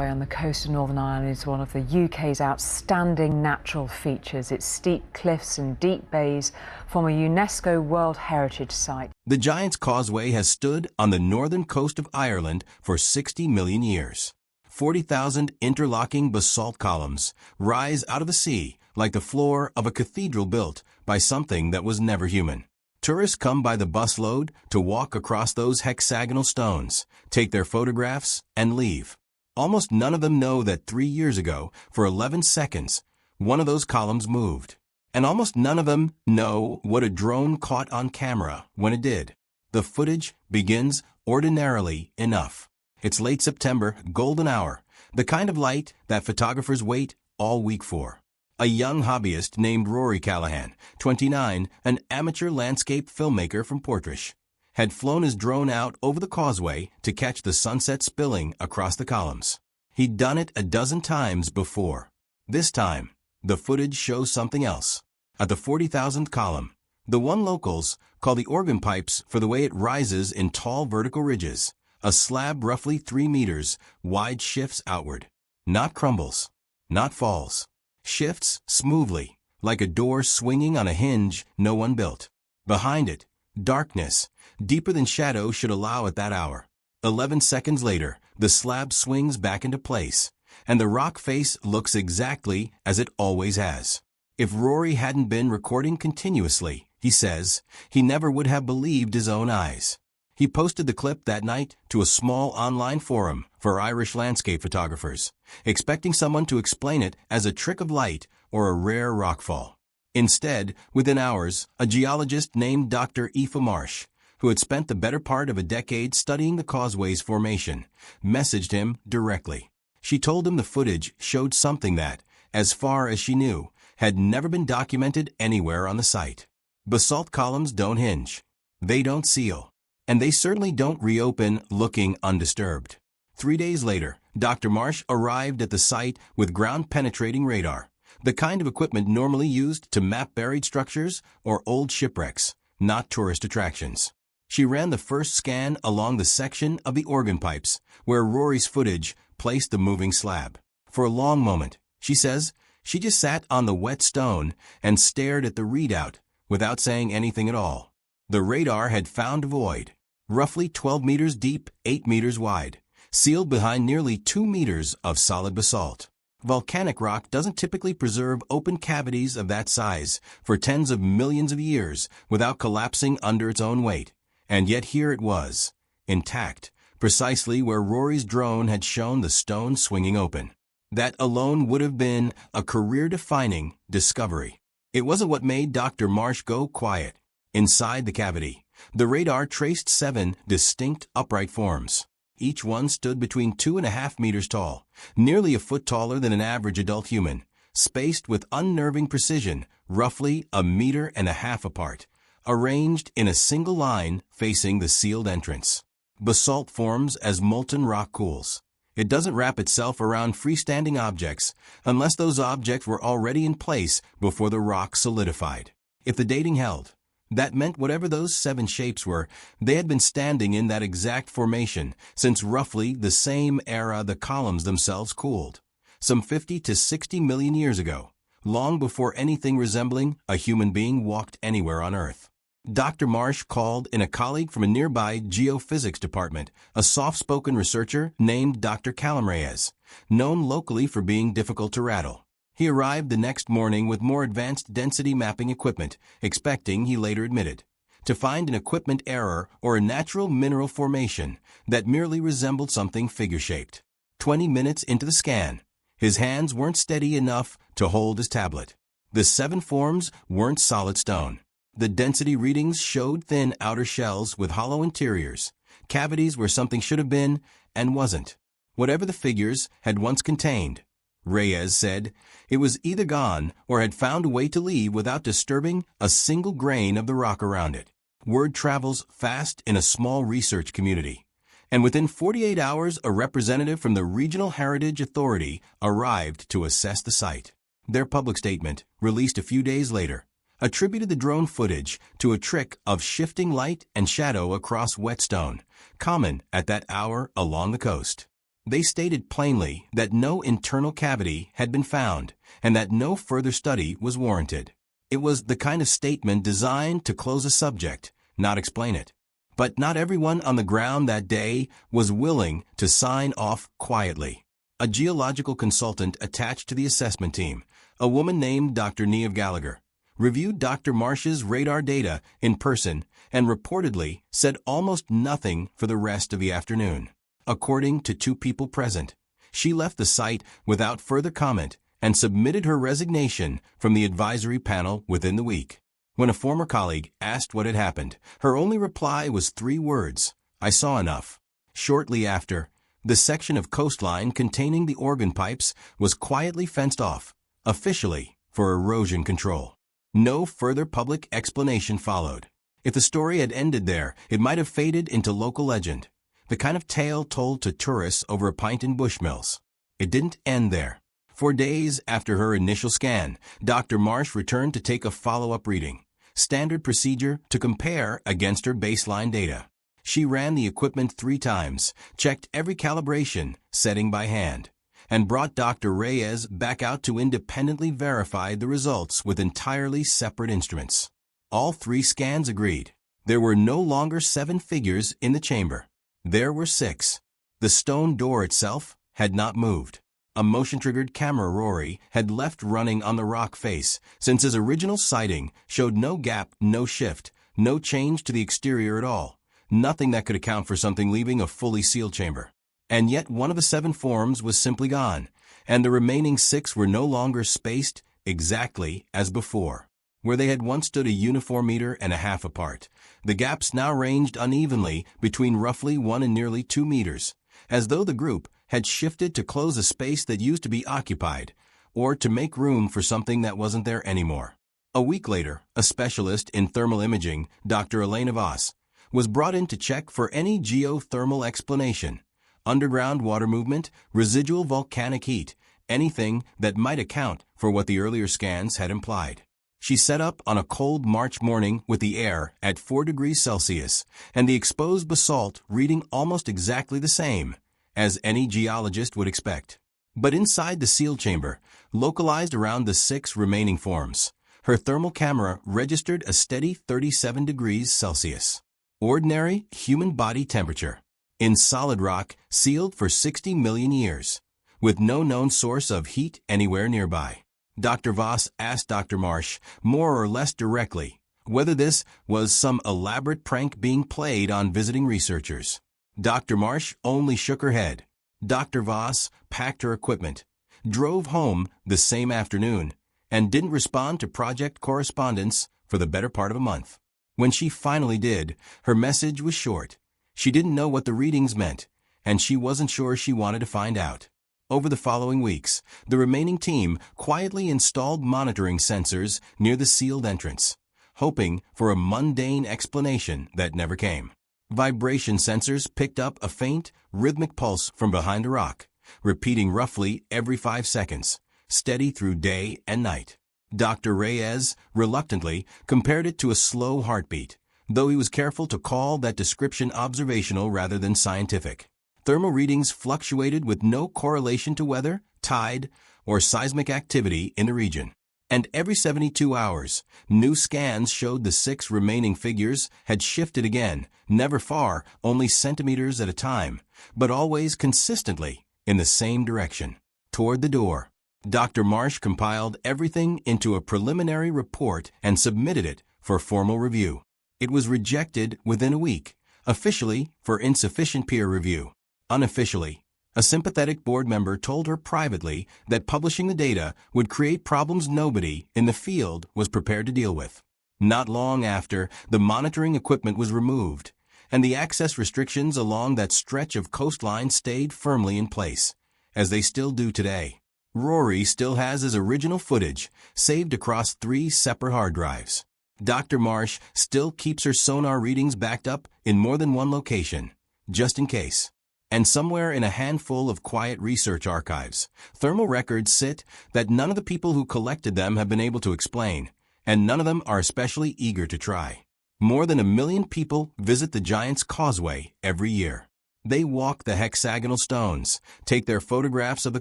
On the coast of Northern Ireland is one of the UK's outstanding natural features. Its steep cliffs and deep bays form a UNESCO World Heritage Site. The Giant's Causeway has stood on the northern coast of Ireland for 60 million years. 40,000 interlocking basalt columns rise out of the sea like the floor of a cathedral built by something that was never human. Tourists come by the busload to walk across those hexagonal stones, take their photographs, and leave. Almost none of them know that 3 years ago, for 11 seconds, one of those columns moved. And almost none of them know what a drone caught on camera when it did. The footage begins ordinarily enough. It's late September, golden hour, the kind of light that photographers wait all week for. A young hobbyist named Rory Callahan, 29, an amateur landscape filmmaker from Portrush, had flown his drone out over the causeway to catch the sunset spilling across the columns. He'd done it a dozen times before. This time, the footage shows something else. At the 40,000th column, the one locals call the organ pipes for the way it rises in tall vertical ridges. A slab roughly 3 meters wide shifts outward. Not crumbles, not falls. Shifts smoothly, like a door swinging on a hinge no one built. Behind it, darkness, deeper than shadow should allow at that hour. 11 seconds later, the slab swings back into place, and the rock face looks exactly as it always has. If Rory hadn't been recording continuously, he says, he never would have believed his own eyes. He posted the clip that night to a small online forum for Irish landscape photographers, expecting someone to explain it as a trick of light or a rare rockfall. Instead, within hours, a geologist named Dr. Aoife Marsh, who had spent the better part of a decade studying the causeway's formation, messaged him directly. She told him the footage showed something that, as far as she knew, had never been documented anywhere on the site. Basalt columns don't hinge. They don't seal. And they certainly don't reopen looking undisturbed. 3 days later, Dr. Marsh arrived at the site with ground-penetrating radar, the kind of equipment normally used to map buried structures or old shipwrecks, not tourist attractions. She ran the first scan along the section of the organ pipes where Rory's footage placed the moving slab. For a long moment, she says, she just sat on the wet stone and stared at the readout without saying anything at all. The radar had found a void, roughly 12 meters deep, 8 meters wide, sealed behind nearly 2 meters of solid basalt. Volcanic rock doesn't typically preserve open cavities of that size for tens of millions of years without collapsing under its own weight. And yet here it was, intact, precisely where Rory's drone had shown the stone swinging open. That alone would have been a career-defining discovery. It wasn't what made Dr. Marsh go quiet. Inside the cavity, the radar traced 7 distinct upright forms. Each one stood between 2.5 meters tall, nearly a foot taller than an average adult human, spaced with unnerving precision, roughly 1.5 meters apart, arranged in a single line facing the sealed entrance. Basalt forms as molten rock cools. It doesn't wrap itself around freestanding objects unless those objects were already in place before the rock solidified. If the dating held, that meant whatever those 7 shapes were, they had been standing in that exact formation since roughly the same era the columns themselves cooled, some 50 to 60 million years ago, long before anything resembling a human being walked anywhere on Earth. Dr. Marsh called in a colleague from a nearby geophysics department, a soft-spoken researcher named Dr. Callum Reyes, known locally for being difficult to rattle. He arrived the next morning with more advanced density mapping equipment, expecting, he later admitted, to find an equipment error or a natural mineral formation that merely resembled something figure-shaped. 20 minutes into the scan, his hands weren't steady enough to hold his tablet. The 7 forms weren't solid stone. The density readings showed thin outer shells with hollow interiors, cavities where something should have been and wasn't. Whatever the figures had once contained, Reyes said, it was either gone or had found a way to leave without disturbing a single grain of the rock around it. Word travels fast in a small research community, and within 48 hours a representative from the Regional Heritage Authority arrived to assess the site. Their public statement, released a few days later, attributed the drone footage to a trick of shifting light and shadow across wet stone, common at that hour along the coast. They stated plainly that no internal cavity had been found and that no further study was warranted. It was the kind of statement designed to close a subject, not explain it. But not everyone on the ground that day was willing to sign off quietly. A geological consultant attached to the assessment team, a woman named Dr. Niamh Gallagher, reviewed Dr. Marsh's radar data in person and reportedly said almost nothing for the rest of the afternoon. According to two people present, she left the site without further comment and submitted her resignation from the advisory panel within the week. When a former colleague asked what had happened, her only reply was 3 words: "I saw enough." Shortly after, the section of coastline containing the organ pipes was quietly fenced off, officially for erosion control. No further public explanation followed. If the story had ended there, it might have faded into local legend, the kind of tale told to tourists over a pint in Bushmills. It didn't end there. For days after her initial scan, Dr. Marsh returned to take a follow-up reading, standard procedure to compare against her baseline data. She ran the equipment 3 times, checked every calibration setting by hand, and brought Dr. Reyes back out to independently verify the results with entirely separate instruments. All 3 scans agreed. There were no longer 7 figures in the chamber. There were 6. The stone door itself had not moved. A motion-triggered camera Rory had left running on the rock face, since his original sighting showed no gap, no shift, no change to the exterior at all. Nothing that could account for something leaving a fully sealed chamber. And yet one of the 7 forms was simply gone, and the remaining 6 were no longer spaced exactly as before. Where they had once stood a uniform 1.5 meters apart, the gaps now ranged unevenly between roughly 1 and nearly 2 meters, as though the group had shifted to close a space that used to be occupied, or to make room for something that wasn't there anymore. A week later, a specialist in thermal imaging, Dr. Elena Voss, was brought in to check for any geothermal explanation: underground water movement, residual volcanic heat, anything that might account for what the earlier scans had implied. She set up on a cold March morning with the air at 4 degrees Celsius and the exposed basalt reading almost exactly the same as any geologist would expect. But inside the sealed chamber, localized around the 6 remaining forms, her thermal camera registered a steady 37 degrees Celsius. Ordinary human body temperature, in solid rock sealed for 60 million years, with no known source of heat anywhere nearby. Dr. Voss asked Dr. Marsh, more or less directly, whether this was some elaborate prank being played on visiting researchers. Dr. Marsh only shook her head. Dr. Voss packed her equipment, drove home the same afternoon, and didn't respond to project correspondence for the better part of a month. When she finally did, her message was short. She didn't know what the readings meant, and she wasn't sure she wanted to find out. Over the following weeks, the remaining team quietly installed monitoring sensors near the sealed entrance, hoping for a mundane explanation that never came. Vibration sensors picked up a faint, rhythmic pulse from behind the rock, repeating roughly every 5 seconds, steady through day and night. Dr. Reyes reluctantly compared it to a slow heartbeat, though he was careful to call that description observational rather than scientific. Thermal readings fluctuated with no correlation to weather, tide, or seismic activity in the region. And every 72 hours, new scans showed the 6 remaining figures had shifted again, never far, only centimeters at a time, but always consistently in the same direction, toward the door. Dr. Marsh compiled everything into a preliminary report and submitted it for formal review. It was rejected within a week, officially for insufficient peer review. Unofficially, a sympathetic board member told her privately that publishing the data would create problems nobody in the field was prepared to deal with. Not long after, the monitoring equipment was removed, and the access restrictions along that stretch of coastline stayed firmly in place, as they still do today. Rory still has his original footage, saved across 3 separate hard drives. Dr. Marsh still keeps her sonar readings backed up in more than one location, just in case. And somewhere in a handful of quiet research archives, thermal records sit that none of the people who collected them have been able to explain, and none of them are especially eager to try. More than 1 million people visit the Giant's Causeway every year. They walk the hexagonal stones, take their photographs of the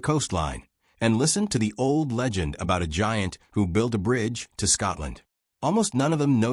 coastline, and listen to the old legend about a giant who built a bridge to Scotland. Almost none of them know